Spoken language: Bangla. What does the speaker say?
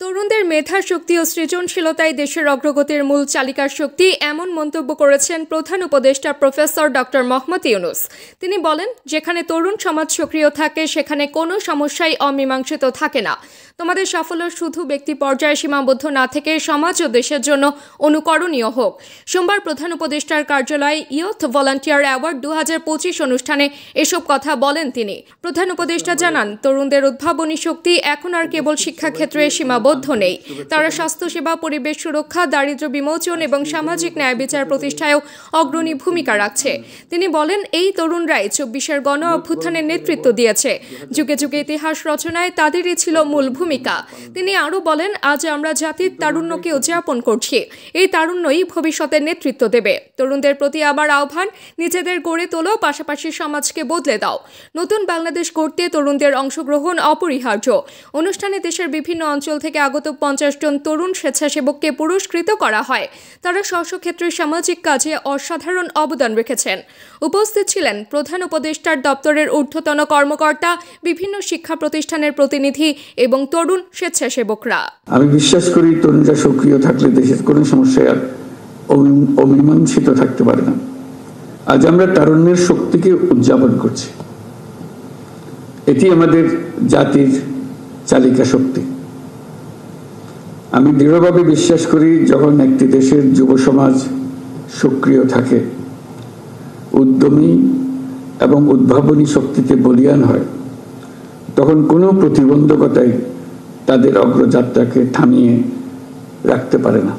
তরুণদের মেধা শক্তি ও সৃজনশীলতাই দেশের অগ্রগতির মূল চালিকার শক্তি, এমন মন্তব্য করেছেন প্রধান উপদেষ্টা প্রফেসর ডক্টর মোহাম্মদ ইউনূস। তিনি বলেন, যেখানে তরুণ সমাজ সক্রিয় থাকে সেখানে কোনো সমস্যাই অমীমাংসিত থাকে না। তোমাদের সাফল্য শুধু ব্যক্তি পর্যায়ে সীমাবদ্ধ না থেকে সমাজ ও দেশের জন্য অনুকরণীয় হোক। সোমবার প্রধান উপদেষ্টার কার্যালয়ে ইয়ুথ ভলান্টিয়ার অ্যাওয়ার্ড 2025 অনুষ্ঠানে এসব কথা বলেন তিনি। প্রধান উপদেষ্টা জানান, তরুণদের উদ্ভাবনী শক্তি এখন আর কেবল শিক্ষাক্ষেত্রে সীমাবদ্ধ নেই। তারা স্বাস্থ্যসেবা, পরিবেশ সুরক্ষা, দারিদ্র্য বিমোচন এবং সামাজিক ন্যায় বিচার প্রতিষ্ঠায়ও অগ্রণী ভূমিকা রাখছে। তিনি বলেন, এই তরুণরাই 24-এর গণ অভ্যুত্থানের নেতৃত্ব দিয়েছে। যুগে যুগে ইতিহাস রচনায় তাদেরই ছিল মূল ভূমিকা। তিনি আরও বলেন, আজ আমরা জাতির তারুণ্যকে উদযাপন করছি। এই তারুণ্যই ভবিষ্যতের নেতৃত্ব দেবে। তরুণদের প্রতি আবার আহ্বান, নিজেদের গড়ে তোলো, পাশাপাশি সমাজকে বদলে দাও। নতুন বাংলাদেশ গড়তে তরুণদের অংশগ্রহণ অপরিহার্য। অনুষ্ঠানে দেশের বিভিন্ন অঞ্চল থেকে আগত 50 জন তরুণ স্বেচ্ছাসেবককে পুরস্কৃত করা হয়। তারা স্ব ক্ষেত্রে সামাজিক কাজে অসাধারণ অবদান রেখেছেন। উপস্থিত ছিলেন প্রধান উপদেষ্টার দপ্তরের ঊর্ধ্বতন কর্মকর্তা, বিভিন্ন শিক্ষা প্রতিষ্ঠানের প্রতিনিধি এবং তরুণ স্বেচ্ছাসেবকরা। আমি বিশ্বাস করি, তরুণরা সক্রিয় থাকলে দেশের কোনো সমস্যা আর অমীমাংসিত থাকতে পারে না। আজ আমরা তারুণ্যের শক্তিকে উদযাপন করছি। এটি আমাদের জাতির চালিকা শক্তি। আমি দৃঢ়ভাবে বিশ্বাস করি, যখন একটি দেশের যুব সমাজ সক্রিয় থাকে, উদ্যমী এবং উদ্ভাবনী শক্তিতে বলীয়ান হয়, তখন কোনো প্রতিবন্ধকতাই তাদের অগ্রযাত্রাকে থামিয়ে রাখতে পারে না।